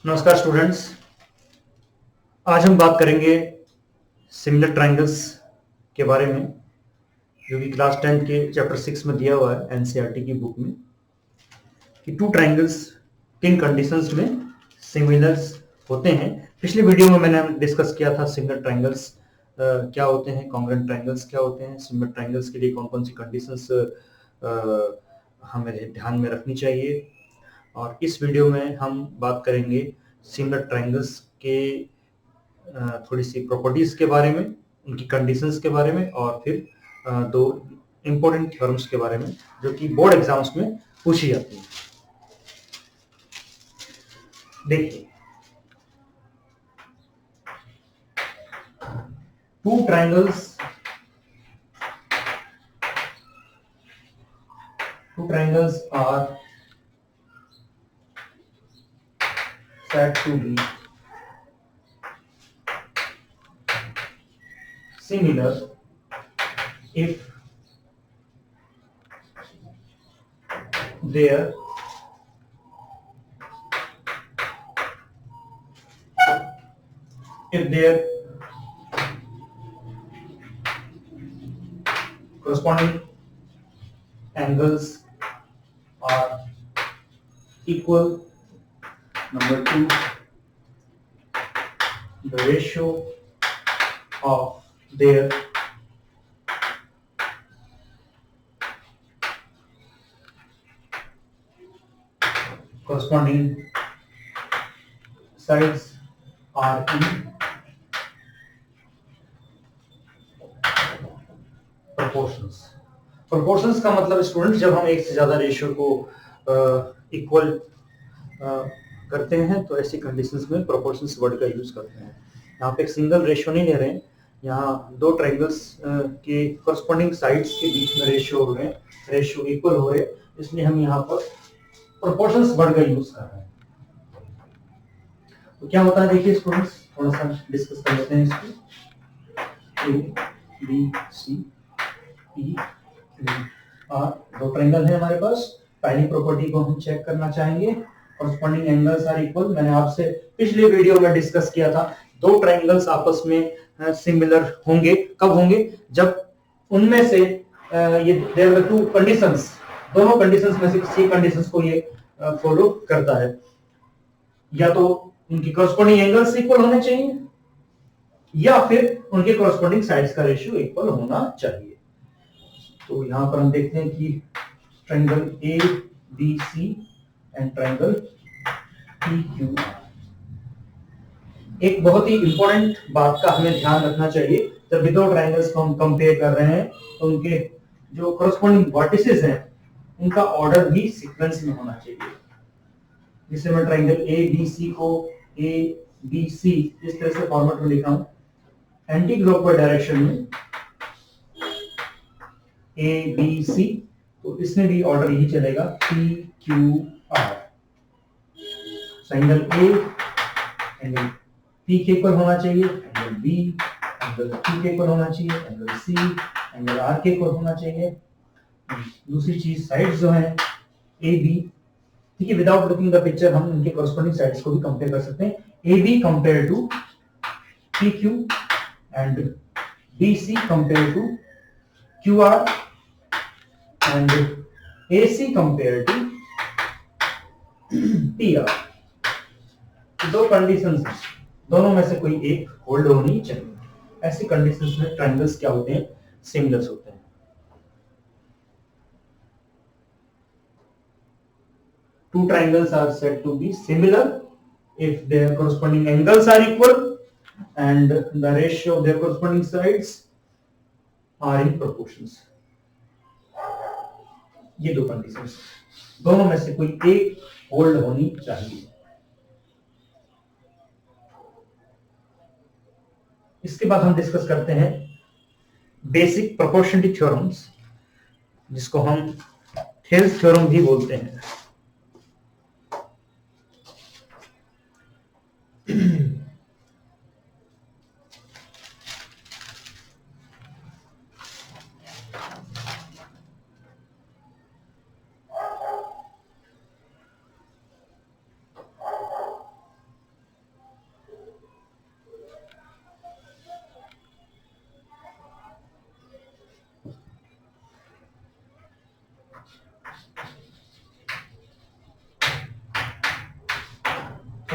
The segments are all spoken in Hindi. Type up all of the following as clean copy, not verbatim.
नमस्कार स्टूडेंट्स। आज हम बात करेंगे सिमिलर ट्रायंगल्स के बारे में, जो कि क्लास 10 के चैप्टर 6 में दिया हुआ है एनसीईआरटी की बुक में, कि टू ट्रायंगल्स किन कंडीशंस में सिमिलर्स होते हैं। पिछले वीडियो में मैंने डिस्कस किया था सिमिलर ट्रायंगल्स क्या होते हैं, कॉन्ग्रुएंट ट्रायंगल्स क्या होते हैं, सिमिलर ट्रायंगल्स के लिए कौन कौन सी कंडीशंस हमें ध्यान में रखनी चाहिए। और इस वीडियो में हम बात करेंगे सिमिलर ट्रायंगल्स के थोड़ी सी प्रॉपर्टीज के बारे में, उनकी कंडीशंस के बारे में, और फिर दो इंपॉर्टेंट थ्योरम्स के बारे में जो कि बोर्ड एग्जाम्स में पूछी जाती है। देखिए, two triangles are said to be similar if their corresponding angles are equal. Number two, the ratio of their corresponding sides are in proportions. Proportions का मतलब स्टूडेंट, जब हम एक से ज्यादा रेशियो को इक्वल करते हैं तो ऐसी कंडीशंस में प्रोपोर्शंस वर्ड का यूज करते हैं। यहाँ पे एक सिंगल रेशियो नहीं ले रहे हैं, यहाँ दो ट्रायंगल्स के कॉरस्पॉन्डिंग साइड्स के बीच में रेशियो हो रहे हैं, रेशियो इक्वल हो रहे हैं, इसलिए हम यहाँ पर प्रोपोर्शंस वर्ड का यूज कर रहे हैं। तो क्या होता है, देखिए स्टूडेंट्स, थोड़ा सा डिस्कस कर लेते हैं इसको। A B C E R, दो ट्रायंगल है हमारे पास। पहली प्रॉपर्टी को हम चेक करना चाहेंगे, कॉरस्पॉन्डिंग एंगल्स आर इक्वल। मैंने आपसे पिछले वीडियो में डिस्कस किया था, दो ट्रायंगल्स आपस में सिमिलर होंगे कब होंगे, जब उनमें से ये देयर आर टू कंडीशंस, दोनों कंडीशंस में से किसी कंडीशंस को ये फॉलो करता है। या तो उनकी कॉरस्पॉन्डिंग एंगल्स इक्वल होने चाहिए, या फिर उनके कॉरस्पॉन्डिंग साइड्स का रेशियो इक्वल होना चाहिए। तो यहां पर हम देखते हैं कि triangle A B C and triangle P Q R. एक बहुत ही इंपॉर्टेंट बात का हमें ध्यान रखना चाहिए, जब भी दो ट्रायंगल्स को हम कंपेयर कर रहे हैं तो उनके जो कॉरस्पॉन्डिंग वर्टिसेस हैं उनका ऑर्डर भी सीक्वेंस में होना चाहिए। जिसे मैं ट्रायंगल ए बी सी को ए बी सी इस तरह से फॉर्मेट में लिखा हूं, एंटी क्लॉकवाइज डायरेक्शन में ए बी सी, तो इसमें भी ऑर्डर यही चलेगा, P Q are. Angle A angle P के इक्वल होना चाहिए, एंगल बी एंगल क्यू के इक्वल होना चाहिए, एंगल सी एंगल आर के इक्वल होना चाहिए। दूसरी चीज साइड्स जो है ए बी, ठीक है, विदाउट लुकिंग द पिक्चर हम उनके कॉरस्पॉन्डिंग साइड्स को भी कंपेयर कर सकते हैं। A B compare to P Q and B C compare to Q R and AC compared to PR। दो कंडीशंस, दोनों में से कोई एक होल्ड होनी चाहिए। ऐसी कंडीशंस में ट्रायंगल्स क्या होते हैं, सिमिलर्स होते हैं। Two triangles are said to be similar if their corresponding angles are equal and the ratio of their corresponding sides are in proportions। ये दो कंडीशंस, दोनों में से कोई एक होल्ड होनी चाहिए। इसके बाद हम डिस्कस करते हैं बेसिक प्रोपोर्शनलिटी थ्योरम्स, जिसको हम थेल्स थ्योरम भी बोलते हैं।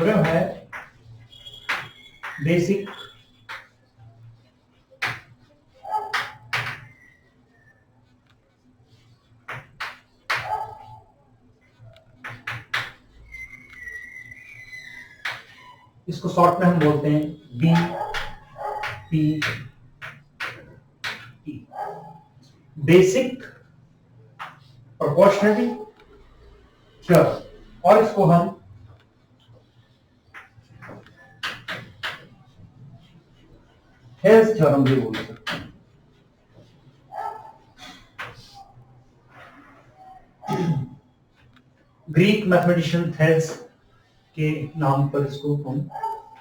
थ्योरम है बेसिक इसको शॉर्ट में हम बोलते हैं B P T, basic proportionality theorem, और इसको हम हेल्स थ्योरम भी बोल सकते हैं। ग्रीक मैथमेटिशियन थेल्स के नाम पर इसको हम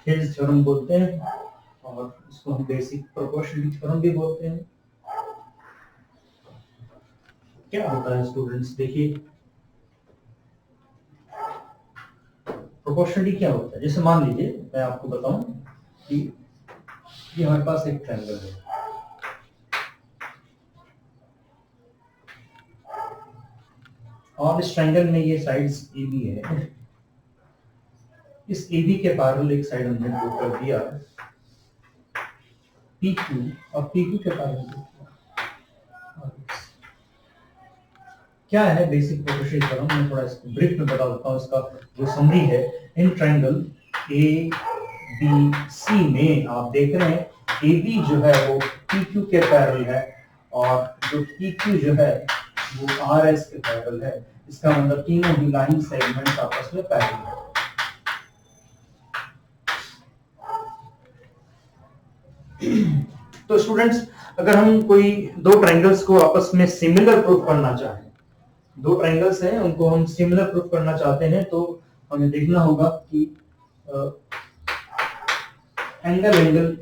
थेल्स थ्योरम बोलते हैं, और इसको हम बेसिक प्रोपोर्शनलिटी थ्योरम भी बोलते हैं। क्या होता है स्टूडेंट्स, देखिए प्रोपोर्शनलिटी क्या होता है। जैसे मान लीजिए मैं आपको बताऊं कि ये हमारे पास एक ट्रायंगल है, और इस ट्रायंगल में ये साइड्स ए बी है। इस ए बी के पैरेलल एक साइड हमने ड्रॉ कर दिया पी क्यू, और पी क्यू के पैरेलल क्या है बेसिक प्रोपोर्शनलिटी थ्योरम। मैं थोड़ा इसको ब्रीफ में बता देता हूँ। इसका जो समरी है, इन ट्रायंगल ए बी सी में आप देख रहे हैं ए बी जो है वो पी क्यू के पैरेलल है, और जो पी क्यू जो है वो आर एस के पैरेलल है। इसका मतलब तीनों ही लाइन सेगमेंट्स आपस में पैरेलल है। तो स्टूडेंट्स, अगर हम कोई दो ट्रायंगल्स को आपस में सिमिलर प्रूफ करना चाहें, दो ट्रायंगल्स हैं उनको हम सिमिलर प्रूफ करना चाहते हैं, तो हमें देखना होगा कि एंगल एंगल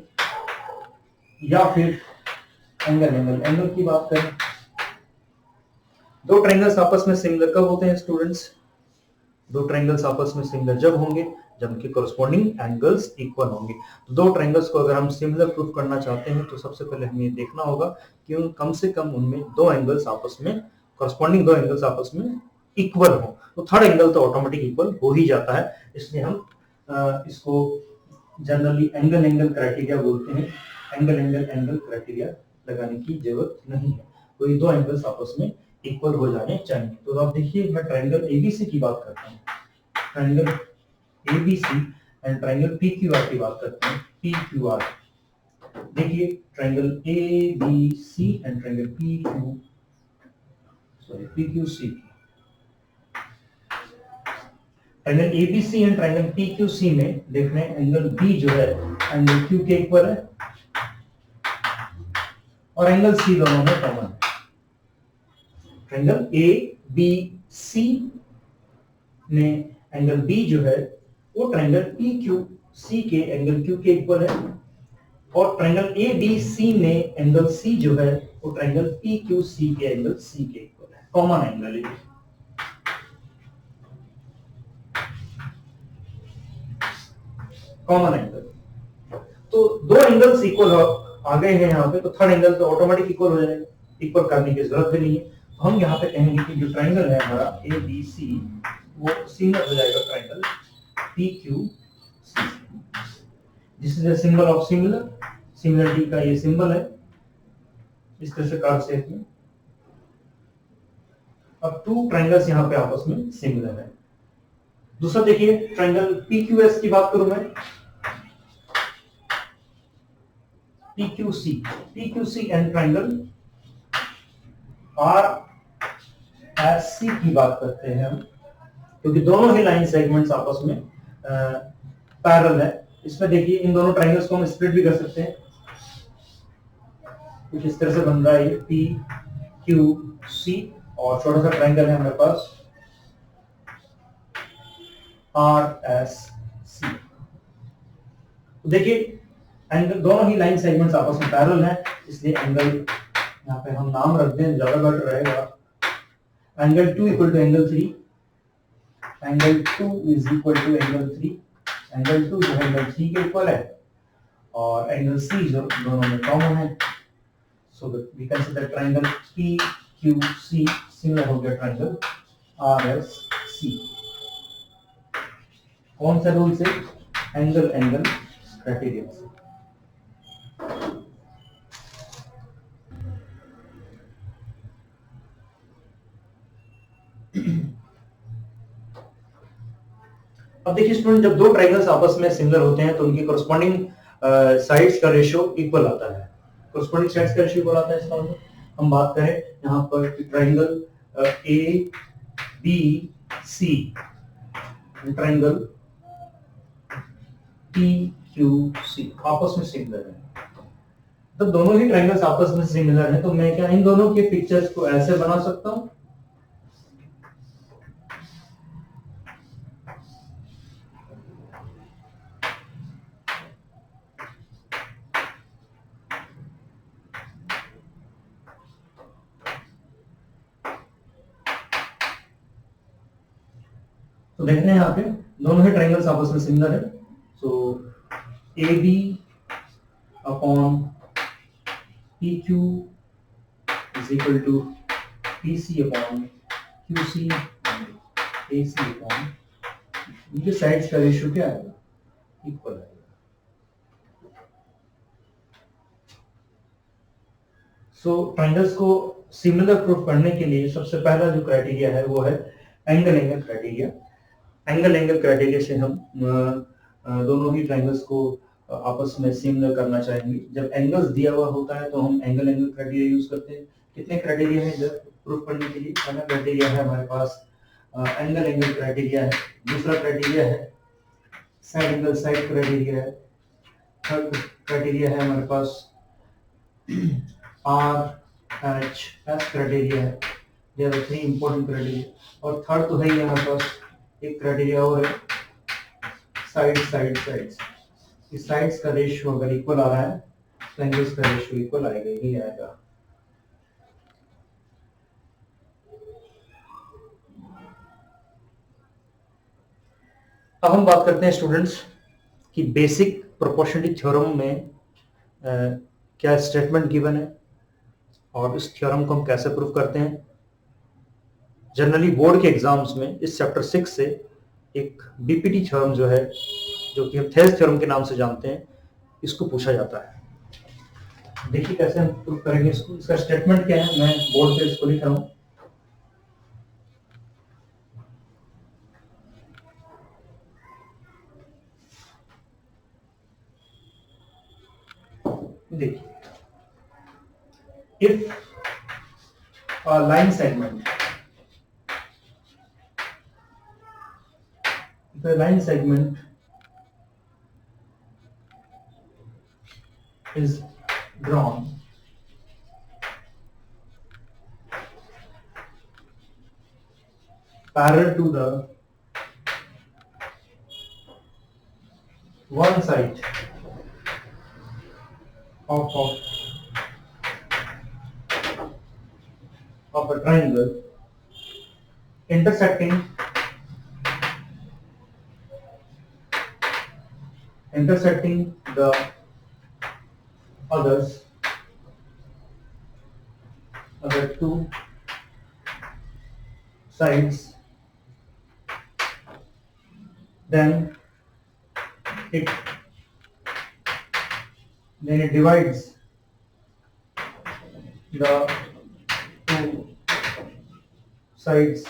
या फिर एंगल एंगल एंगल की बात करें। दो ट्रायंगल्स आपस में सिमिलर कब होते हैं स्टूडेंट्स? दो ट्रायंगल्स आपस में सिमिलर जब होंगे जब उनके कोरस्पॉन्डिंग एंगल्स इक्वल होंगे। तो दो ट्रायंगल्स को अगर हम सिमिलर प्रूफ करना चाहते हैं तो सबसे पहले हमें ये देखना होगा कि कम से कम उनमें दो एंगल्स आपस में कोरस्पॉन्डिंग दो एंगल्स आपस में इक्वल हो। तो थर्ड एंगल तो ऑटोमेटिक इक्वल हो ही जाता है, इसलिए हम इसको जनरली एंगल एंगल क्राइटेरिया बोलते हैं। एंगल एंगल एंगल क्राइटेरिया लगाने की जरूरत नहीं है, कोई दो एंगल्स आपस में इक्वल हो जाने चाहिए। तो आप देखिए, मैं ट्रायंगल एबीसी की बात करता हूँ, triangle ABC and triangle PQR की बात करते हैं। पीक्यूआर देखिए, triangle ABC and triangle PQC. Triangle ABC and triangle PQC में देख रहे हैं एंगल बी जो है एंगल क्यू के इक्वल है, और एंगल सी दोनों में कॉमन है। ट्रायंगल ए बी सी में एंगल बी जो है वो ट्रायंगल पी क्यू सी के एंगल क्यू के इक्वल है, और ट्रायंगल ए बी सी में एंगल सी जो है वो ट्रायंगल पी क्यू सी के एंगल सी के इक्वल है। कॉमन एंगल है, कॉमन एंगल। तो दो एंगल्स इक्वल आ गए हैं यहाँ पे, तो थर्ड एंगल तो ऑटोमेटिक इक्वल हो जाएगा, इक्वल करने की जरूरत भी नहीं है। तो हम यहाँ पे कहेंगे कि जो ट्रायंगल है हमारा ए बी सी वो सिमिलर हो जाएगा triangle P Q C. This is the symbol of similar, similarity का ये सिंबल है, इस तरह से कर्व शेप में। अब टू ट्रायंगल्स यहाँ पे आपस में सिमिलर है। दूसरा देखिए, ट्रायंगल पीक्यूएस की बात करूं मैं, पीक्यूसी एंड ट्रायंगल आरएससी की बात करते हैं हम, क्योंकि दोनों ही लाइन सेगमेंट्स आपस में पैरेलल है। इसमें देखिए, इन दोनों ट्रायंगल्स को हम स्प्लिट भी कर सकते हैं, कुछ इस तरह से बन रहा है पी क्यू सी, और छोटा सा ट्रायंगल है हमारे पास आर एस सी। देखिए, एंगल दोनों ही लाइन सेगमेंट्स आपस में पैरेलल हैं, इसलिए एंगल यहाँ पे हम नाम रख दें ज्यादा बेटर रहेगा। Angle 2 equal to angle 3, angle 2 is equal to angle 3। Angle 2 जो है एंगल 3 के इक्वल है, और एंगल सी जो दोनों में कॉमन है, so that we can say that triangle P Q C similar हो गया ट्रायंगल आर एस सी। कौन सा रूल से? एंगल एंगल क्राइटेरियन से। अब देखिए स्टूडेंट, जब दो ट्रायंगल्स आपस में सिमिलर होते हैं तो उनकी कोरस्पॉन्डिंग साइड्स का रेशियो इक्वल आता है। कोरस्पॉन्डिंग साइड्स का रेशियो इक्वल आता है। इसका मतलब हम बात करें यहाँ पर triangle A B C, triangle P Q C आपस में सिमिलर है। तो दोनों ही ट्रायंगल्स आपस में सिमिलर हैं, तो मैं क्या इन दोनों के पिक्चर्स को ऐसे बना सकता हूं? तो देखते हैं यहाँ पे दोनों ही ट्रायंगल्स आपस में सिमिलर है। So A B upon P Q is equal to P C upon Q C A C upon, इनके साइड्स का रेशियो क्या आएगा? इक्वल आएगा। सो ट्रायंगल्स को सिमिलर प्रूफ करने के लिए सबसे पहला जो क्राइटेरिया है वो है angle angle criteria. Angle angle criteria से हम दोनों ही ट्रायंगल्स को आपस में सिमिलर करना चाहेंगे। जब एंगल्स दिया हुआ होता है तो हम एंगल एंगल क्राइटेरिया यूज करते हैं। कितने क्राइटेरिया है इधर प्रूफ करने के लिए? पहला क्राइटेरिया है हमारे पास एंगल एंगल क्राइटेरिया है, दूसरा क्राइटेरिया है साइड एंगल साइड क्राइटेरिया है, थर्ड क्राइटेरिया है हमारे पास आर एच एस क्राइटेरिया है। They are three important criteria. और थर्ड तो है ही हमारे पास एक क्राइटेरिया और है साइड साइड साइड्स। इस साइड्स का रेशियो अगर इक्वल आ रहा है तो एंगल्स का रेशियो इक्वल आएगा ही आएगा। अब हम बात करते हैं स्टूडेंट्स कि बेसिक प्रोपोर्शनलिटी थ्योरम में क्या स्टेटमेंट गिवन है और इस थ्योरम को हम कैसे प्रूव करते हैं। जनरली बोर्ड के एग्जाम्स में इस चैप्टर 6 से एक बीपीटी थ्योरम जो है, जो कि हम थेल्स थ्योरम के नाम से जानते हैं, इसको पूछा जाता है। देखिए कैसे हम प्रूव करेंगे इसको। इसका स्टेटमेंट क्या है, मैं बोर्ड पे इसको लिख रहा हूं। देखिए, if a line segment, the line segment is drawn parallel to the one side of a triangle intersecting the other two sides, then it divides the two sides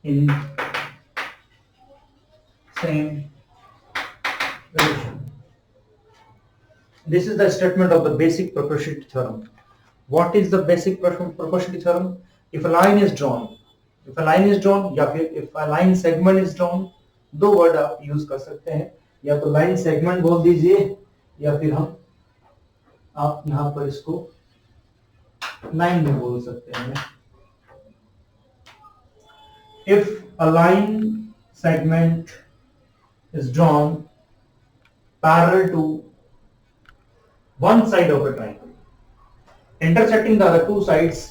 in same relation. This is the statement of the basic proportionality theorem. What is the basic proportionality theorem? If a line is drawn, या फिर if a line segment is drawn, दो वर्ड आप यूज कर सकते हैं, या तो लाइन सेगमेंट बोल दीजिए या फिर आप यहां पर इसको लाइन में बोल सकते हैं। If a line segment is drawn parallel to one side of a triangle, intersecting the other two sides,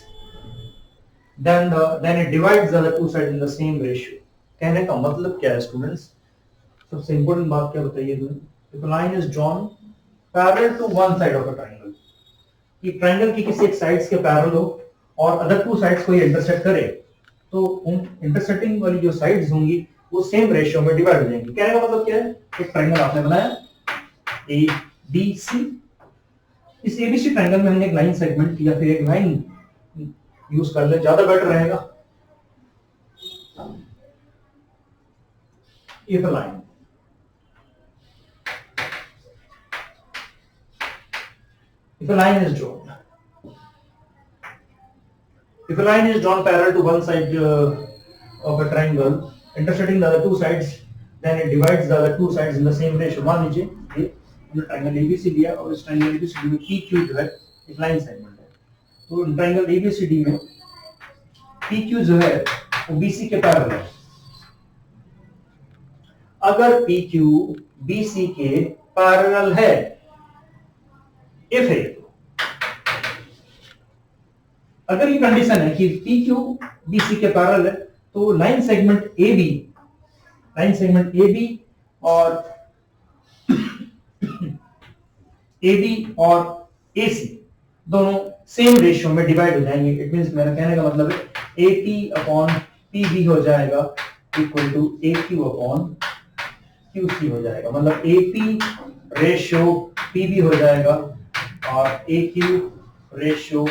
then it divides the other two sides in the same ratio. कहने का मतलब क्या है स्टूडेंट्स? सबसे इंपॉर्टेंट बात क्या बताइए? If a line is drawn parallel to one side of a triangle, कि ट्रायंगल की किसी एक साइड्स के पैरेलल हो और अदर टू साइड्स को ये इंटरसेक्ट करे, तो उन इंटरसेक्टिंग वाली जो साइड्स होंगी वो सेम रेशियो में डिवाइड हो जाएंगे। कहने का मतलब क्या है, एक ट्रायंगल आपने बनाया ए बी सी, इस एबीसी ट्रायंगल में हमने एक लाइन सेगमेंट या फिर एक लाइन यूज कर ले, ज्यादा बेटर रहेगा। If line if a line is drawn if a line is drawn parallel to one side of a triangle intersecting the other two sides, then it divides the other two sides in the same ratio। मान लीजिए ये हमने ट्रायंगल एबीसी लिया और इस ट्रायंगल एबीसीडी में पी क्यू जो है एक लाइन सेगमेंट है, तो ट्रायंगल एबीसीडी में पी क्यू जो है वो बीसी के पैरेलल है। अगर पी क्यू बीसी के पैरेलल है, इफ है, अगर ये कंडीशन है कि पी क्यू बीसी के पैरेलल है, तो लाइन सेगमेंट ए बी और ए सी दोनों सेम रेशियो में डिवाइड हो जाएंगे। इट मींस मेरा कहने का मतलब है A P upon P B हो जाएगा equal to A Q upon Q C हो जाएगा। मतलब A P ratio P B हो जाएगा और A Q ratio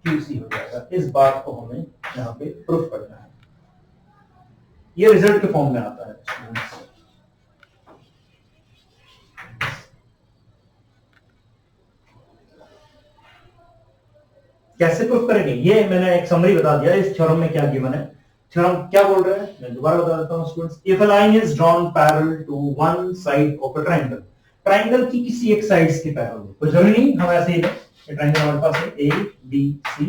Q C हो जाएगा। इस बात को हमें यहाँ पे प्रूफ करना है। ये रिजल्ट के फॉर्म में आता है। कैसे प्रूफ करेंगे, ये मैंने एक समरी बता दिया। इस थ्योरम में क्या गिवन है, थ्योरम क्या बोल रहे हैं मैं दोबारा बता देता हूं students. If a line is drawn parallel to one side of a triangle, triangle की किसी एक साइड्स के पैरेलल, कोई जरूरी नहीं हम ऐसे ही है। ये ट्रायंगल हमारे पास है ए बी सी,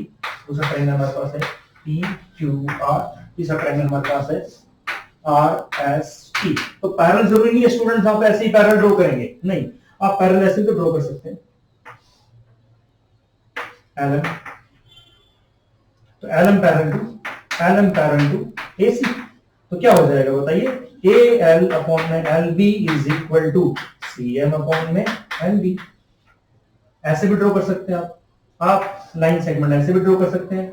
दूसरा ट्रायंगल हमारे पास है पी क्यू आर, तीसरा ट्रायंगल हमारे पास है आर एस टी। तो पैरेलल जरूरी नहीं है स्टूडेंट्स आप ऐसे ही पैरेलल ड्रॉ करेंगे, नहीं, आप पैरेलल ऐसे भी ड्रॉ कर सकते हैं। एल एम, तो L M parallel to A C, तो क्या हो जाएगा बताइए, ए एल अपॉन में L B is equal to C M upon में एल बी। ऐसे भी ड्रॉ कर सकते हैं आप लाइन सेगमेंट ऐसे भी ड्रॉ कर सकते हैं,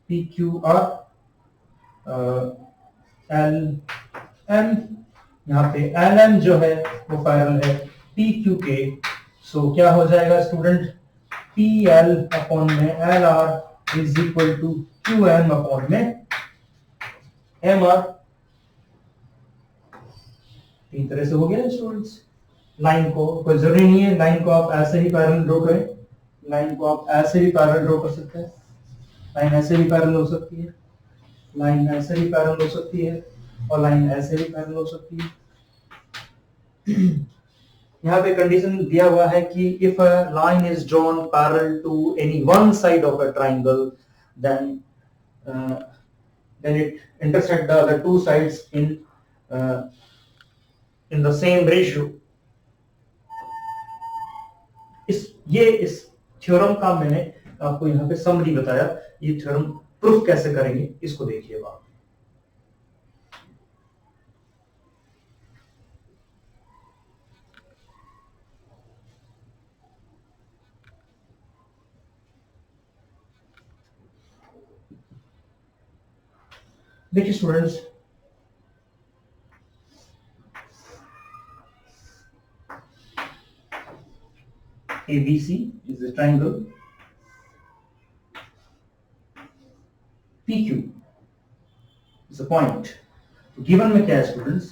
P Q R L M, यहाँ पे एल एम जो है वो पैरेलल है पी क्यू के। सो क्या हो जाएगा स्टूडेंट, पी एल अपॉन में L R is equal to Q M upon में एम आर। तीन तरह से हो गया स्टूडेंट्स। लाइन को कोई जरूरी नहीं है लाइन को आप ऐसे ही पैरेलल ड्रॉ करें, लाइन को आप ऐसे भी पैरेलल ड्रॉ कर सकते हैं, लाइन ऐसे भी पैरेलल हो सकती है, लाइन ऐसे भी पैरेलल हो सकती है और लाइन ऐसे भी पैरेलल हो सकती है। यहाँ पे कंडीशन दिया हुआ है कि if a line is drawn parallel to any one side of a triangle then it intersect the other two sides in the same ratio। इस थ्योरम का मैंने आपको यहाँ पे समरी बताया। ये थ्योरम प्रूफ कैसे करेंगे इसको देखिएगा आप। देखिए students, ABC is a triangle, PQ is a point। Given में क्या है स्टूडेंट्स,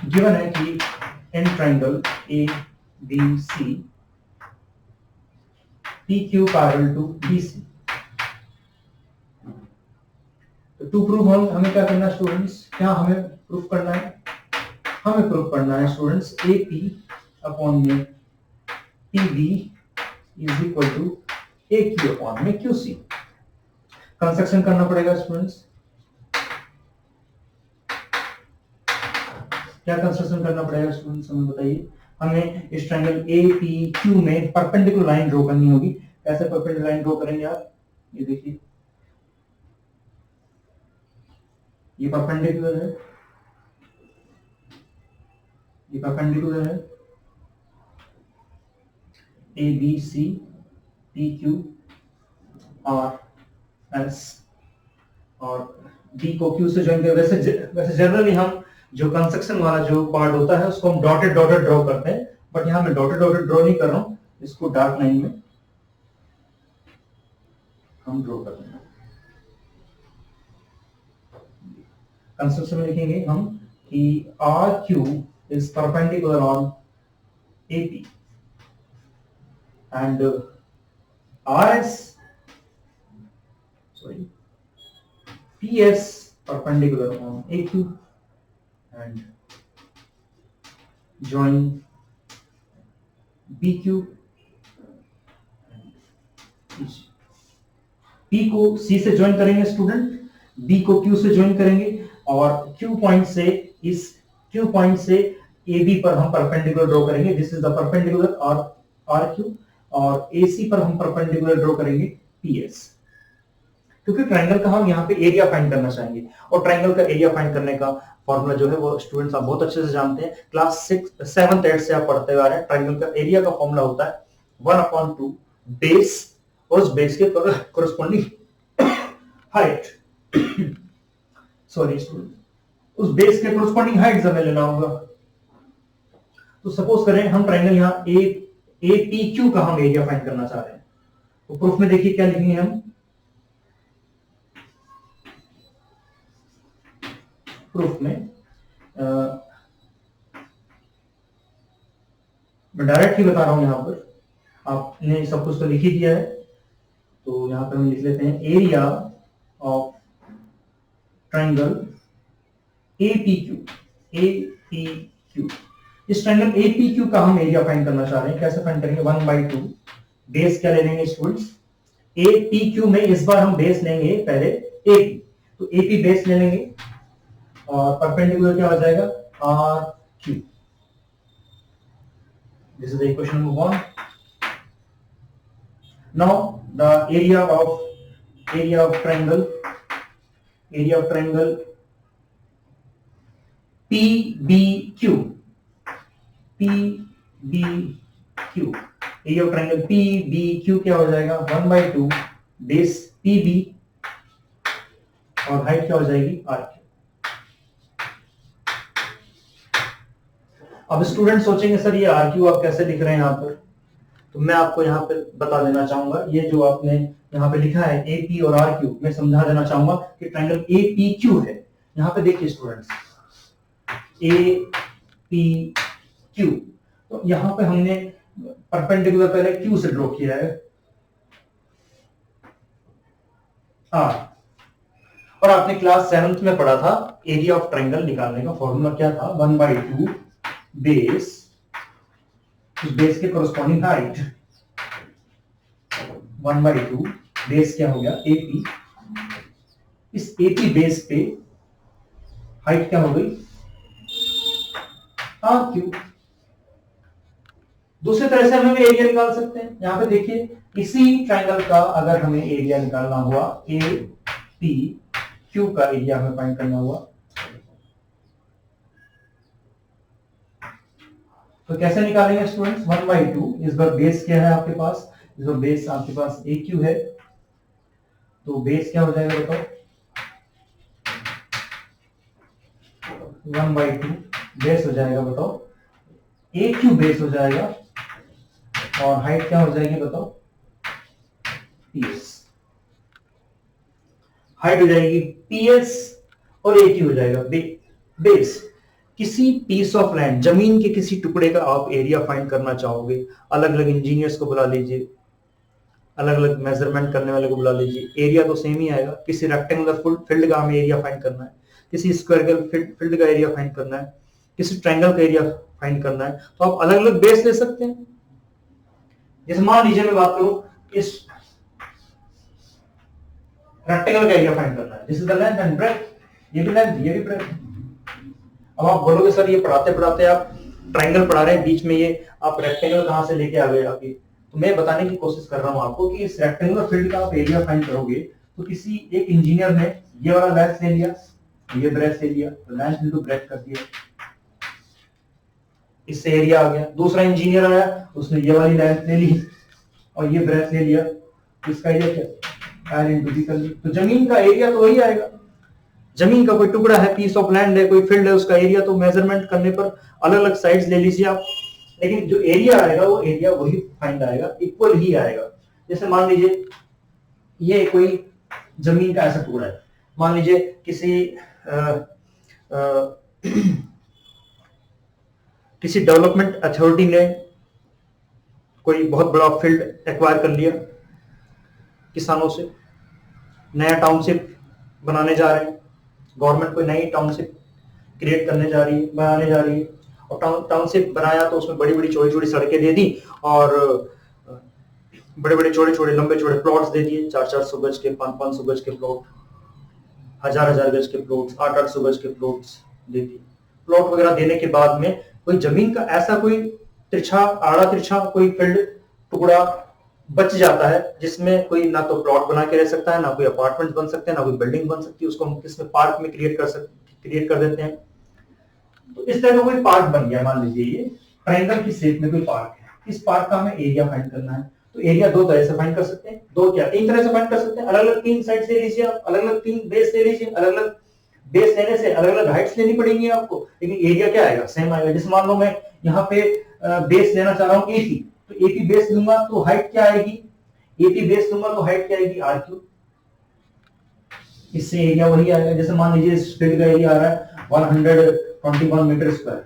गिवन है कि in triangle ABC PQ parallel to BC। To prove हमें क्या करना है स्टूडेंट्स, क्या हमें प्रूफ करना है, हमें प्रूफ करना है स्टूडेंट्स AP अपॉन में PB is equal to AQ upon में QC। कंस्ट्रक्शन करना पड़ेगा स्टूडेंट्स। क्या कंस्ट्रक्शन करना पड़ेगा स्टूडेंट्स हमें बताइए। हमें इस ट्रायंगल APQ में परपेंडिकुलर लाइन ड्रॉ करनी होगी। कैसे परपेंडिकुलर लाइन ड्रॉ करेंगे आप, ये देखिए, ये परपेंडिकुलर है, ये परपेंडिकुलर है ABC PQ और S और बी को क्यू से ज्वाइन करें। वैसे जनरली हम जो कंस्ट्रक्शन वाला जो पार्ट होता है उसको हम डॉटेड डॉटेड ड्रॉ करते हैं, बट यहाँ मैं डॉटेड डॉटेड ड्रॉ नहीं कर रहा हूँ, इसको डार्क लाइन में हम ड्रॉ कर रहे हैं। कंस्ट्रक्शन में लिखेंगे हम कि R Q is perpendicular on AP and R S sorry PS perpendicular on AQ and join BQ and P को C से ज्वाइन करेंगे स्टूडेंट, B को Q से ज्वाइन करेंगे और Q पॉइंट से इस Q पॉइंट से AB पर हम परपेंडिकुलर ड्रॉ करेंगे। दिस इज द परपेंडिकुलर और RQ और AC पर हम परपेंडिकुलर ड्रॉ करेंगे PS, क्योंकि ट्रायंगल का हम यहाँ पे एरिया फाइंड करना चाहेंगे और ट्रायंगल का एरिया फाइंड करने का फॉर्मूला जो है वो स्टूडेंट्स आप बहुत अच्छे से जानते हैं, क्लास 7th 8th से आप पढ़ते हुए आ रहे हैं। ट्रायंगल का एरिया का फॉर्मूला होता है 1/2 बेस और उस बेस के कोरस्पॉन्डिंग हाइट सॉरी स्टूडेंट, उस बेस के कोरस्पॉन्डिंग हाइट हमें लेना होगा। तो सपोज करें हम ट्रायंगल यहाँ APQ का हम एरिया फाइंड करना चाह रहे हैं, तो प्रूफ में देखिए क्या लिखेंगे हम। प्रूफ में मैं डायरेक्ट ही बता रहा हूं, यहां पर आपने सब कुछ तो लिख ही दिया है, तो यहां पर हम लिख लेते हैं एरिया ऑफ ट्रायंगल APQ। इस ट्रायंगल APQ का हम एरिया फाइंड करना चाह रहे हैं। कैसे फाइंड करेंगे? 1/2 बेस क्या ले लेंगे स्टूडेंट्स? APQ में इस बार हम बेस लेंगे पहले AP, तो AP बेस ले लेंगे और परपेंडिकुलर क्या हो जाएगा? RQ। This is the equation number 1. Now the area of triangle PBQ area of triangle PBQ क्या हो जाएगा? 1/2 बेस PB और हाइट क्या हो जाएगी? RQ। अब स्टूडेंट सोचेंगे सर ये RQ आप कैसे लिख रहे हैं यहाँ पर, तो मैं आपको यहाँ पे बता देना चाहूंगा। ये जो आपने यहाँ पे लिखा है AP और RQ, मैं समझा देना चाहूंगा कि ट्रायंगल APQ है। यहाँ पे देखिए स्टूडेंट्स APQ, तो यहाँ पे हमने परपेंडिकुलर पहले Q से ड्रॉ किया है R, और आपने क्लास 7th में पढ़ा था एरिया ऑफ ट्रायंगल निकालने का फॉर्मूला क्या था? 1/2 बेस, उस बेस के कोरस्पॉन्डिंग हाइट 1/2 बेस क्या हो गया? AP। इस AP बेस पे हाइट क्या हो गई? RQ। दूसरी तरह से हम एरिया निकाल सकते हैं। यहां पे देखिए इसी ट्रायंगल का अगर हमें एरिया निकालना हुआ, APQ का एरिया हमें फाइंड करना हुआ, तो कैसे निकालेंगे स्टूडेंट्स? 1/2 इस बार बेस क्या है आपके पास? इस बार बेस आपके पास AQ है, तो बेस क्या हो जाएगा बताओ? 1/2 बेस हो जाएगा बताओ? AQ बेस हो जाएगा और हाइट क्या हो जाएगी बताओ? PS। हाइट हो जाएगी PS और AQ हो जाएगा बेस। किसी पीस ऑफ लैंड, जमीन के किसी टुकड़े का आप एरिया फाइंड करना चाहोगे, अलग अलग इंजीनियर्स को बुला लीजिए, अलग अलग मेजरमेंट करने वाले को बुला लीजिए, एरिया तो सेम ही आएगा। किसी रेक्टेंगुलर फील्ड का हमें एरिया फाइंड करना है, किसी स्क्वायर फील्ड का एरिया फाइंड करना है, किसी ट्रायंगल का एरिया फाइंड करना है, तो आप अलग अलग बेस ले सकते हैं। जैसे मान लीजिए मैं बात करूं, इस रेक्टेंगल का एरिया फाइंड करना है, this is the length and breadth, ये भी लेंथ ये भी ब्रेड्थ। अब आप बोलोगे सर ये पढ़ाते पढ़ाते आप ट्रायंगल पढ़ा रहे हैं, बीच में ये आप रेक्टेंगल कहां से लेके आ गए आगे? तो मैं बताने की कोशिश कर रहा हूं आपको कि इस रेक्टेंगुलर फील्ड का आप एरिया फाइंड करोगे तो किसी एक इंजीनियर ने ये वाला लेंथ ले लिया, ये ब्रेड्थ ले लिया, तो लेंथ इनटू ब्रेड्थ कर दिया, इससे एरिया आ गया। दूसरा इंजीनियर आया, उसने ये वाली लेंथ ले ली और ये ब्रेड्थ ले लिया, तो इसका एरिया क्या? L into B कर ली, तो जमीन का एरिया तो वही आएगा। जमीन का कोई टुकड़ा है, पीस ऑफ लैंड है, कोई फील्ड है, उसका एरिया तो मेजरमेंट करने पर अलग अलग साइड्स ले लीजिए आप, लेकिन जो एरिया आएगा वो एरिया वही फाइंड आएगा, इक्वल ही आएगा। जैसे मान लीजिए ये कोई जमीन का ऐसा टुकड़ा है, मान लीजिए किसी किसी डेवलपमेंट अथॉरिटी ने कोई बहुत बड़ा फील्ड एक्वायर कर लिया किसानों से, नया टाउनशिप बनाने जा रहे हैं, गवर्नमेंट कोई नई टाउनशिप क्रिएट करने जा रही है, बनाने जा रही है, और टाउनशिप बनाया तो उसमें बड़ी बड़ी चौड़ी चौड़ी सड़कें दे दी और बड़े बड़े चौड़े चौड़े लंबे चौड़े प्लॉट्स दे दिए, 400-400 गज के, 500-500 गज के प्लॉट, 1000-1000 गज के प्लॉट्स, 800-800 गज के प्लॉट्स दे दिए। प्लॉट वगैरह देने के बाद में कोई जमीन का ऐसा कोई तिरछा आड़ा तिरछा कोई फील्ड टुकड़ा बच जाता है जिसमें कोई ना तो प्लॉट बना के रह सकता है, ना कोई अपार्टमेंट बन सकते हैं, ना कोई बिल्डिंग बन सकती है, उसको हम किसमें पार्क में क्रिएट कर देते हैं। तो इस तरह का कोई पार्क बन गया, मान लीजिए ये ट्रायंगल की शेप में कोई पार्क है, इस पार्क का हमें एरिया फाइंड करना है। तो एरिया दो तरह से फाइंड कर सकते हैं, दो क्या तीन तरह से फाइंड कर सकते हैं, अलग अलग तीन साइड ले लीजिए आप, अलग अलग तीन बेस ले लीजिए, अलग अलग बेस लेने से अलग अलग हाइट्स लेनी पड़ेंगी आपको, लेकिन एरिया क्या आएगा, सेम आएगा। जैसे मान लो मैं यहाँ पे बेस लेना चाह रहा हूँ 80, तो 80 बेस लूंगा तो हाइट क्या आएगी, 80 बेस लूंगा तो हाइट क्या आएगी, r क्यूब, इससे एरिया वही आएगा। जैसे मान लीजिए इस फील्ड का एरिया आ रहा है 121 मीटर स्क्वायर,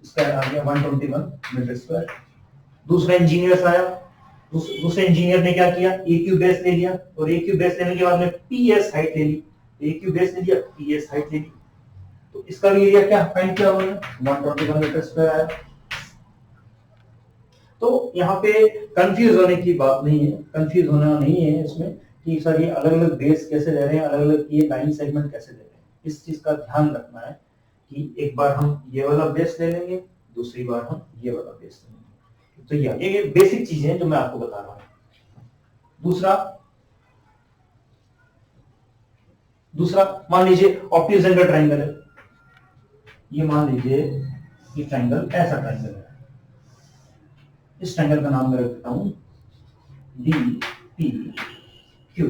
इसका आ गया 121 मीटर स्क्वायर। दूसरा इंजीनियर आया, दूसरे इंजीनियर ने क्या किया, ए क्यूब बेस ले लिया, और ए क्यूब बेस लेने के बाद में पीएस हाइट ले ली, ए क्यूब बेस ले लिया, पीएस हाइट ले ली, तो इसका भी एरिया क्या फाइंड किया उन्होंने, 121 मीटर स्क्वायर आया। तो यहाँ पे कंफ्यूज होने की बात नहीं है, कंफ्यूज होना नहीं है इसमें कि सर ये अलग अलग बेस कैसे ले रहे हैं, अलग अलग ये लाइन सेगमेंट कैसे ले रहे हैं, इस चीज का ध्यान रखना है कि एक बार हम ये वाला बेस ले लेंगे, दूसरी बार हम ये वाला बेस लेंगे। तो ये बेसिक चीजें हैं जो मैं आपको बता रहा हूं। दूसरा मान लीजिए ऑप्टिकल ट्रायंगल है, ये मान लीजिए ये ट्रायंगल ऐसा ट्रायंगल है, इस ट्रायंगल का नाम मैं रख देता हूं DPQ।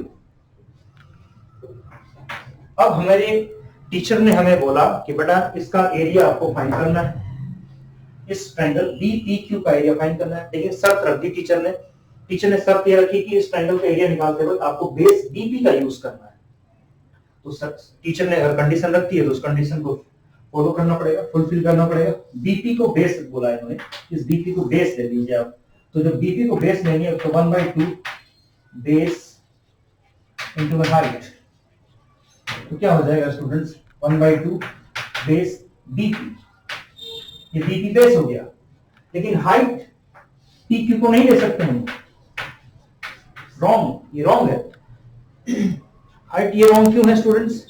अब हमारे टीचर ने हमें बोला कि बेटा इसका एरिया आपको फाइंड करना है, इस ट्रायंगल DPQ का एरिया फाइंड करना है। लेकिन शर्त रख दी टीचर ने शर्त यह रखी कि इस ट्रायंगल का एरिया निकालते वक्त आपको बेस BP का यूज करना है। तो टीचर ने अगर कंडीशन रखती है तो उस कंडीशन को फॉलो करना पड़ेगा, फुलफिल करना पड़ेगा। BP को बेस बोला है इन्होंने, इस BP को बेस ले लीजिए आप। तो जब BP को बेस लेंगे तो 1/2 बेस इनटू हाइट, तो क्या हो जाएगा स्टूडेंट्स, 1/2 बेस BP। ये BP बेस हो गया, लेकिन हाइट PQ को नहीं ले सकते हम, रॉन्ग, ये रॉन्ग है। हाइट ये रॉन्ग क्यों है स्टूडेंट्स,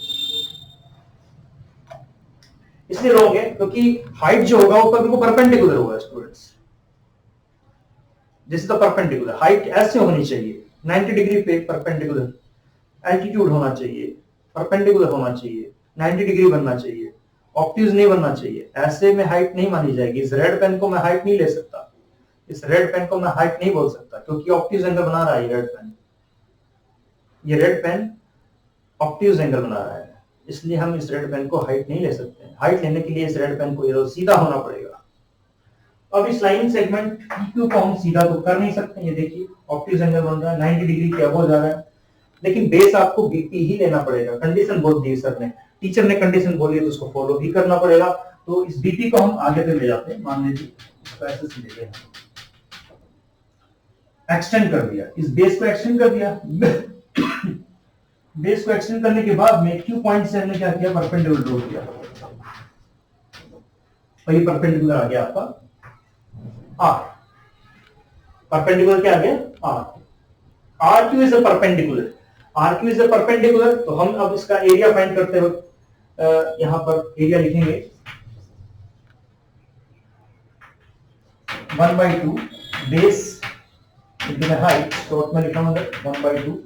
इसलिए रॉन्ग है क्योंकि हाइट जो होगा वो कभी को परपेंडिकुलर होगा students. This is the perpendicular, height ऐसे होनी चाहिए 90 डिग्री पे परपेंडिकुलर, एल्टीट्यूड होना चाहिए, परपेंडिकुलर होना चाहिए, 90 डिग्री बनना चाहिए, ऑब्ट्यूज नहीं बनना चाहिए। ऐसे में हाइट नहीं मानी जाएगी। इस रेड पेन को मैं हाइट नहीं ले सकता, इस रेड पेन को मैं हाइट नहीं बोल सकता क्योंकि ऑब्ट्यूज एंगल बना रहा है ये रेड पेन, ये रेड पेन ऑब्ट्यूज एंगल बना रहा है, इसलिए हम इस रेड पेन को हाइट नहीं ले सकते। हाइट लेने के लिए इस रेड पेन को ये सीधा होना पड़ेगा। अब इस लाइन सेगमेंट PQ को हम सीधा तो कर नहीं सकते, ये देखिए ऑब्ट्यूज एंगल बन रहा है, 90 डिग्री के अबव जा रहा है, लेकिन बेस आपको BP ही लेना पड़ेगा। कंडीशन बोल दी सर ने, टीचर ने कंडीशन बोली तो उसको फॉलो भी करना पड़ेगा। तो इस BP को हम आगे तक ले जाते हैं, मान लीजिए इसको ऐसे से ले लें, एक्सटेंड कर दिया, इस बेस को एक्सटेंड कर दिया। बेस को एक्सटेंड करने के बाद में Q पॉइंट से हमने क्या किया, परपेंडिकुलर ड्रॉ किया, और ये परपेंडिकुलर आ गया आपका R। परपेंडिकुलर क्या आ गया, R। RQ is a perpendicular, RQ is a perpendicular. तो हम अब इसका एरिया फाइंड करते वक्त यहां पर एरिया लिखेंगे 1/2 base into the height, short में लिखा हूं 1/2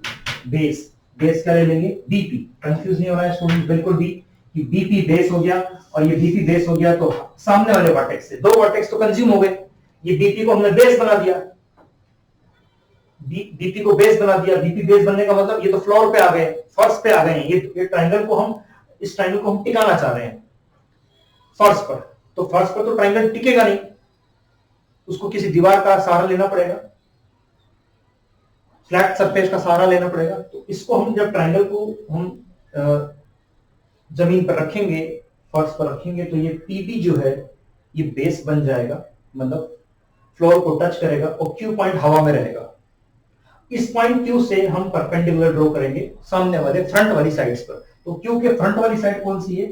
बेस, बेस क्या ले लेंगे BP। कंफ्यूज नहीं हो रहा है स्टूडेंट बिल्कुल भी कि BP बेस हो गया और ये BP बेस हो गया, तो सामने वाले वर्टेक्स से दो वर्टेक्स तो कंज्यूम हो गए, ये BP को हमने बेस बना दिया, BP को बेस बना दिया। BP बेस बनने का मतलब ये तो फ्लोर पे आ गए, फर्श पे आ गए, ये ट्रायंगल को हम इस ट्राइंगल को हम टिकाना चाह रहे हैं फर्श पर, तो फर्श पर तो ट्राइंगल टिकेगा नहीं, उसको किसी दीवार का सहारा लेना पड़ेगा, फ्लैट सरफेस का सहारा लेना पड़ेगा। तो इसको हम जब ट्राइंगल को हम जमीन पर रखेंगे, फर्श पर रखेंगे, तो ये पीबी जो है ये बेस बन जाएगा, मतलब फ्लोर को टच करेगा और क्यू पॉइंट हवा में रहेगा। इस पॉइंट क्यू से हम परपेंडिकुलर ड्रॉ करेंगे सामने वाले फ्रंट वाली साइड्स पर। तो क्यू के फ्रंट वाली साइड कौन सी है?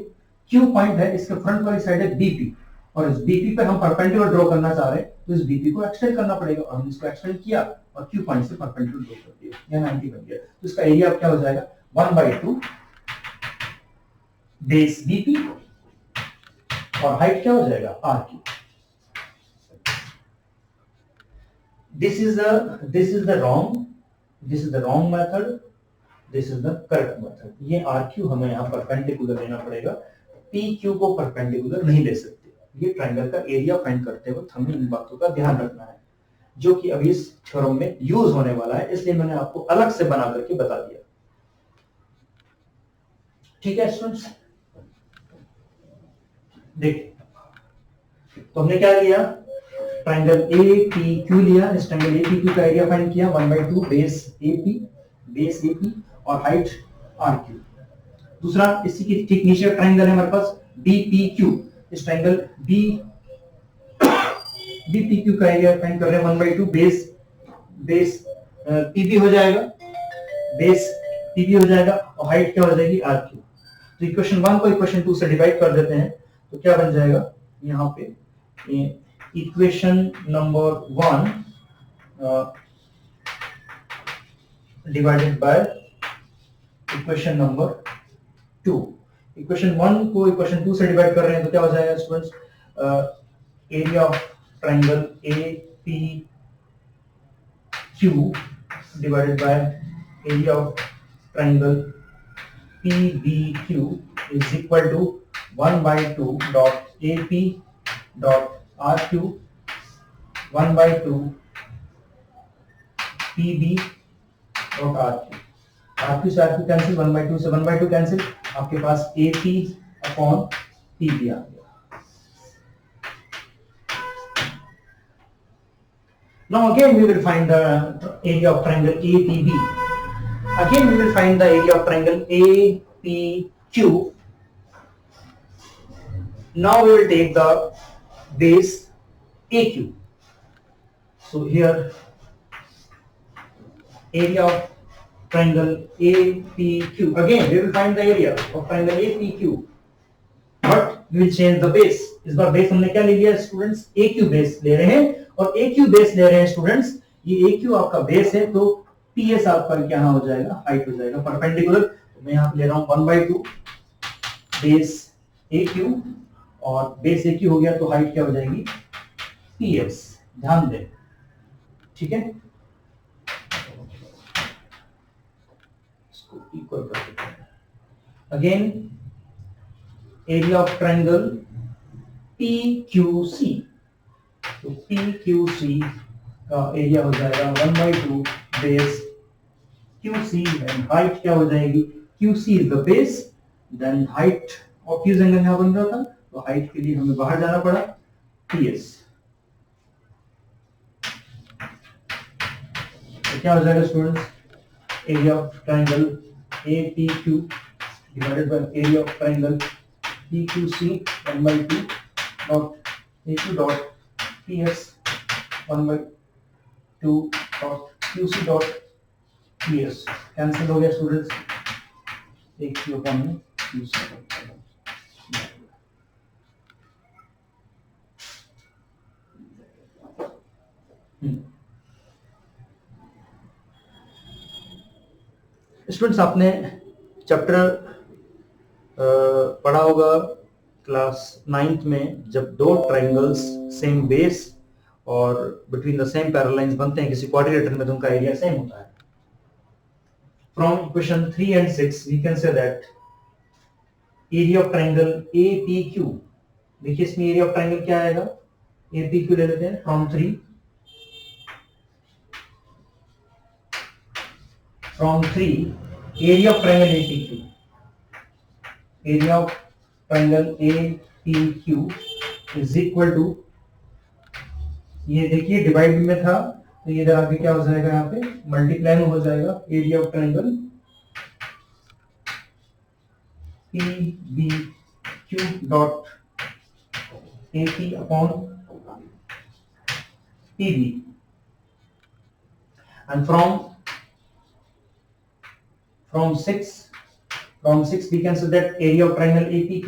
क्यू पॉइंट है, इसके फ्रंट वाली साइड है बीपी, और इस बीपी पे हम परपेंडिकुलर ड्रॉ करना चाह रहे हैं, तो इस बीपी को एक्सटेंड करना पड़ेगा, और हम इसको एक्सटेंड किया और क्यू पॉइंट से परपेंडिकुलर ड्रॉ कर दिया, यह 90 बन गया। तो इसका एरिया क्या हो जाएगा? 1/2 बेस बीपी, और हाइट क्या हो जाएगा? R Q. This is the wrong method. This is the correct method. ये RQ हमें यहाँ परपेंडिकुलर लेना पड़ेगा, PQ को परपेंडिकुलर नहीं ले सकते। ये ट्राइंगल का एरिया फाइंड करते वक्त हमें इन बातों का ध्यान रखना है, जो कि अभी इस थ्योरम में यूज होने वाला है, इसलिए मैंने आपको अलग से बना करके बता दिया। ठीक है स्टूडेंट्स, देखिए तो हमने क्या लिया? ट्राइंगल APQ लिया, इस ट्राइंगल APQ का एरिया फाइंड किया 1/2 बेस AP और हाइट RQ। दूसरा, इसी की ठीक नीचे ट्राइंगल है हमारे पास BPQ, इस ट्राइंगल BPQ का एरिया फाइंड कर रहे हैं 1/2 बेस PB हो जाएगा, बेस PB हो जाएगा, और हाइट क्या हो जाएगी? RQ। तो इक्वेशन 1 को इक्वेशन 2 से डिवाइड कर देते हैं, तो क्या बन जाएगा यहाँ पे? Equation number 1 divided by equation number 2। Equation 1 को इक्वेशन 2 से डिवाइड कर रहे हैं, तो क्या हो जाएगा students? Area of triangle APQ divided by area of triangle PBQ is equal to 1/2 dot AP dot RQ 1/2 PB dot RQ से RQ कैंसिल, 1/2 से 1/2 कैंसिल, आपके पास AP अपॉन PB आ गया। Now again we will find the area of triangle APB. Again we will find the area of triangle APQ. Now we will take the base AQ. So here area of triangle APQ. Again we will find the area of triangle APQ, but we will change the base. इस बार बेस हमने क्या ले लिया स्टूडेंट्स? AQ बेस ले रहे हैं, और AQ बेस ले रहे हैं स्टूडेंट्स, ये AQ आपका बेस है, तो PS आपका क्या हो जाएगा? हाइट हो जाएगा परपेंडिकुलर। तो मैं यहाँ पे ले रहा हूँ 1/2 बेस AQ, और बेस AQ हो गया तो हाइट क्या हो जाएगी? PS। ध्यान दें, ठीक है, इसको इक्वल कर देते हैं। Again area of triangle PQC, तो PQC का एरिया हो जाएगा 1/2 बेस QC, एंड हाइट क्या हो जाएगी? QC is the base, then height obvious angle यहां बन रहा था, तो हाइट के लिए हमें बाहर जाना पड़ा, PS। तो क्या हो जाएगा students? Area of triangle APQ divided by area of triangle PQC 1/2 dot AQ dot PS 1/2 dot QC dot PS। Cancel हो गया students, AQ upon QC। Students आपने चैप्टर पढ़ा होगा क्लास 9th में, जब दो ट्राइंगल्स सेम बेस और बिटवीन द सेम पैरेलल बनते हैं किसी क्वाड्रिलेटरल में, तो उनका एरिया सेम होता है। From equation 3 and 6 we can say that area of triangle APQ, देखिए इसमें एरिया ऑफ ट्राइंगल क्या आएगा? APQ ले लेते हैं from 3 area of triangle APQ, area of triangle A P Q is equal to, ये देखिए डिवाइड में था तो ये इधर आगे क्या हो जाएगा, यहाँ पे मल्टीप्लाई में हो जाएगा, area of triangle P B Q dot A P upon P B, and from 6 we can say that area of triangle APQ,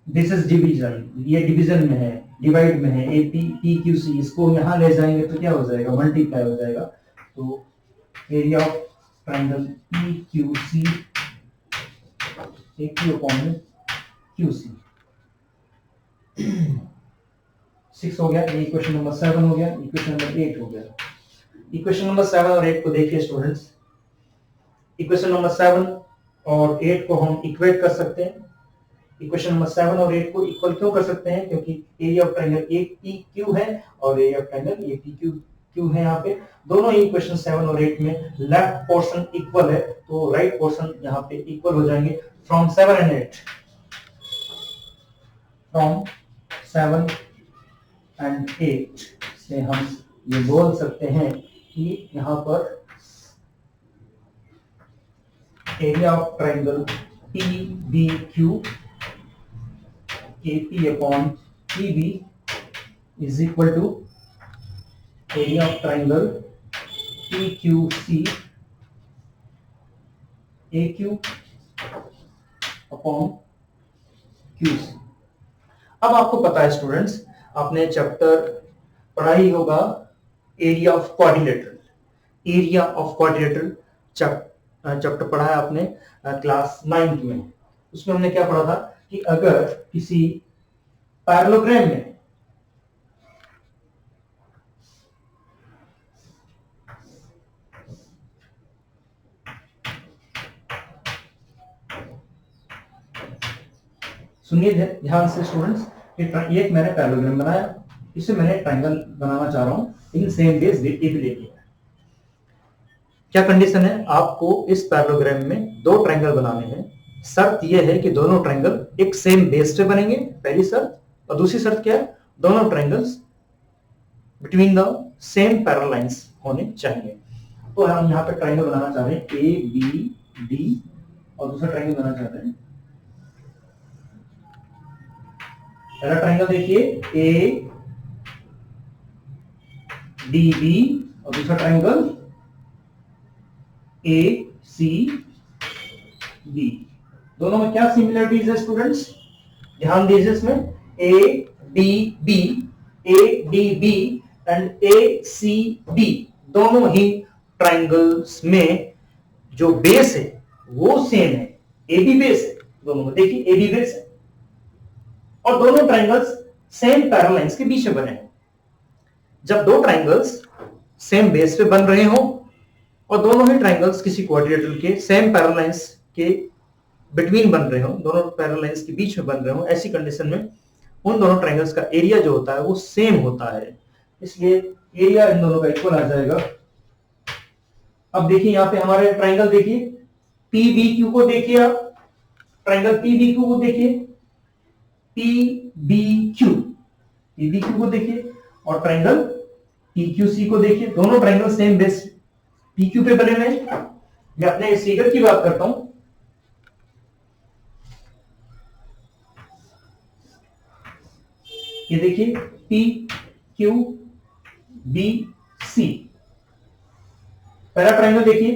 this is division, ये डिवीजन में है, डिवाइड में है, AP PQC, इसको यहां ले जाएंगे तो क्या हो जाएगा, मल्टीप्लाई हो जाएगा, तो area of triangle PQC AQ upon QC 6 हो गया, ये इक्वेशन नंबर 7 हो गया, इक्वेशन नंबर 8 हो गया। इक्वेशन नंबर 7 और 8 को देखिए स्टूडेंट्स, इक्वेशन नंबर 7 और 8 को हम इक्वेट कर सकते हैं। इक्वेशन नंबर 7 और 8 को इक्वल क्यों कर सकते हैं, क्योंकि एरिया ऑफ ट्रायंगल APQ है और एरिया ऑफ ट्रायंगल APQ है, यहाँ पे दोनों ही इक्वेशन 7 और 8 में लेफ्ट पोर्शन इक्वल है, तो राइट पोर्शन यहाँ पे इक्वल हो जाएंगे। फ्रॉम 7 एंड 8, फ्रॉम 7 एंड 8 से हम ये बोल सकते हैं कि यहाँ पर area of triangle PBQ AP upon PB is equal to area of triangle PQC AQ upon QC। अब आपको पता है स्टूडेंट्स, आपने चैप्टर पढ़ा ही होगा area of quadrilateral, area of quadrilateral chapter पढ़ा है आपने क्लास 9 में। उसमें हमने क्या पढ़ा था कि अगर किसी पैरेललोग्राम में सुनिए ध्यान से स्टूडेंट्स, ये मैंने पैरेललोग्राम बनाया, इसे मैंने ट्रायंगल बनाना चाह रहा हूं लेकिन सेम बेस ए बी लेके। क्या कंडीशन है, आपको इस पैरेललोग्राम में दो ट्रायंगल बनाने हैं। शर्त यह है कि दोनों ट्रायंगल एक सेम बेस से बनेंगे, पहली शर्त, और दूसरी शर्त क्या है, दोनों triangles between the same parallel lines होने चाहिए। तो हम यहाँ पे ट्रायंगल बनाना चाह रहे हैं ए बी डी, और दूसरा ट्रायंगल बनाना चाहते हैं, पहला ट्रायंगल देखिए ए डी बी, और दूसरा ट्रायंगल ए सी बी। दोनों में क्या सिमिलरिटीज है स्टूडेंट्स, ध्यान दीजिए इसमें, A D B and A C B दोनों ही ट्रायंगल्स में जो बेस है वो सेम है, ए बी बेस है दोनों में, देखिए ए बी बेस है, और दोनों ट्रायंगल्स सेम पैरेलल लाइंस के बीच में बने हैं। जब दो ट्रायंगल्स सेम बेस पे बन रहे हो और दोनों ही ट्रायंगल्स किसी क्वाड्रिलेटरल के सेम पैरेलल लाइंस के बिटवीन बन रहे हो, दोनों पैरेलल लाइंस के बीच में बन रहे हो, ऐसी कंडीशन में उन दोनों ट्रायंगल्स का एरिया जो होता है वो सेम होता है, इसलिए एरिया इन दोनों का इक्वल आ जाएगा। अब देखिए यहाँ पे हमारे ट्रायंगल देखिए PBQ को देखिए, आप ट्रायंगल PBQ को देखिए, PBQ को देखिए, और ट्रायंगल PQC को देखिए, दोनों ट्रायंगल सेम बेस PQ पे बने हुए हैं। मैं अपने इस फिगर की बात करता हूं, ये देखिए PQBC, पहला ट्रायंगल देखिए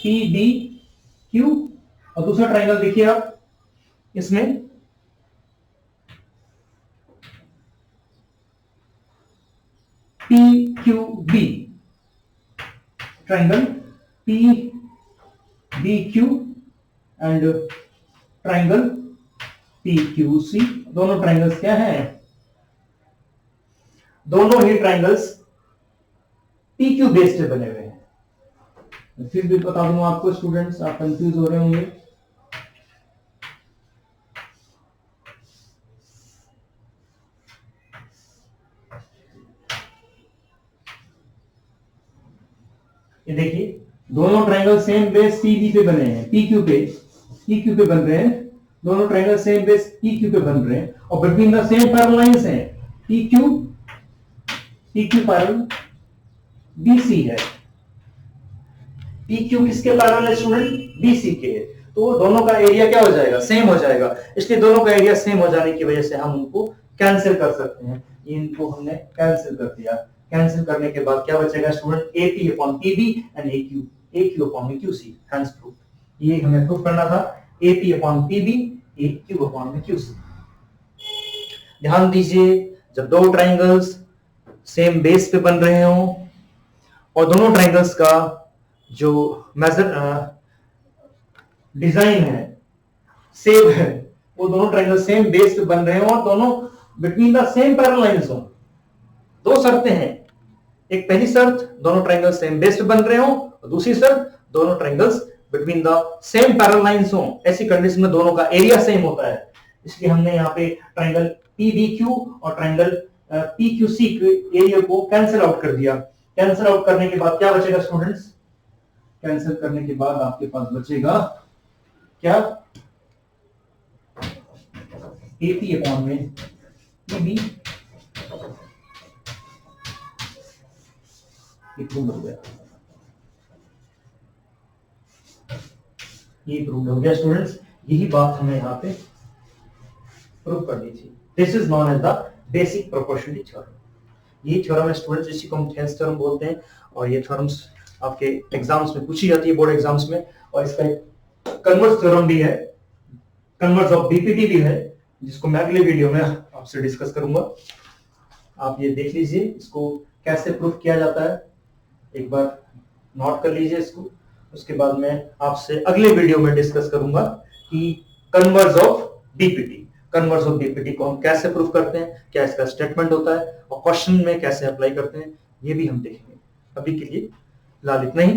PBQ, और दूसरा ट्रायंगल देखिए आप, इसमें PQB, triangle PBQ and triangle PQC। दोनों ट्रायंगल्स क्या हैं, दोनों ही ट्रायंगल्स PQ बेस पे बने हुए हैं। फिर भी बता दूंगा आपको स्टूडेंट्स, आप कंफ्यूज हो रहे होंगे, ये देखिए दोनों ट्रायंगल सेम बेस पीबी पे बने हैं, पीक्यू पे बन रहे हैं, दोनों ट्रायंगल सेम बेस पीक्यू पे बन रहे हैं और between the same parallel lines हैं, पीक्यू पैरेलल बीसी है, PQ किसके पैरेलल है स्टूडेंट? BC के। तो दोनों का एरिया क्या हो जाएगा? सेम हो जाएगा। इसलिए दोनों का एरिया सेम हो जाने की वजह से हम उनको कैंसिल कर सकते हैं। इनको हमने कैंसिल कर दिया। कैंसिल करने के बाद क्या बचेगा student? AP upon PB and AQ upon QC। Hence proof. ये हमें प्रूफ करना था, AP upon PB, AQ upon QC। ध्यान दीजिए, जब दो ट्रायंगल्स सेम बेस पे बन रहे हों और दोनों ट्रायंगल्स का जो डिजाइन है सेम है, वो दोनों ट्रायंगल सेम बेस पे बन रहे हो और दोनों between the same parallel lines हो। दो शर्तें हैं, एक पहली शर्त दोनों ट्रायंगल सेम बेस पे बन रहे हो और दूसरी शर्त दोनों triangles between the same parallel lines हो। ऐसी कंडीशन में दोनों का एरिया सेम होता है। इसलिए हमने यहाँ पे ट्रायंगल PBQ और ट्रायंगल PQC के एरिया को कैंसिल आउट कर दिया। कैंसिल आउट करने के बाद क्या बचेगा स्टूडेंट्स? कैंसिल करने के बाद आपके पास बचेगा क्या? AP अपॉन में PB। ये प्रूव हो गया, ये प्रूव हो गया स्टूडेंट्स। यही बात हमें यहाँ पे प्रूव करनी थी। This is known as the basic proportionality theorem. ये थ्योरम है स्टूडेंट्स, इसी को हम थेल्स थ्योरम बोलते हैं और ये थ्योरम्स आपके एग्जाम्स में पूछी जाती है, बोर्ड एग्जाम्स में। और इसका एक कन्वर्स थ्योरम भी है, कन्वर्स ऑफ बीपीटी भी है, जिसको मैं अगले वीडियो में आपसे डिस्कस करूंगा। आप ये देख लीजिए इसको कैसे प्रूफ किया जाता है, एक बार नोट कर लीजिए इसको। उसके बाद मैं आपसे अगले वीडियो में डिस्कस करूंगा कि कन्वर्स ऑफ बीपीटी को हम कैसे प्रूफ करते हैं, क्या इसका स्टेटमेंट होता है और क्वेश्चन में कैसे अप्लाई करते हैं, ये भी हम देखेंगे। अभी के लिए लाल इतना ही।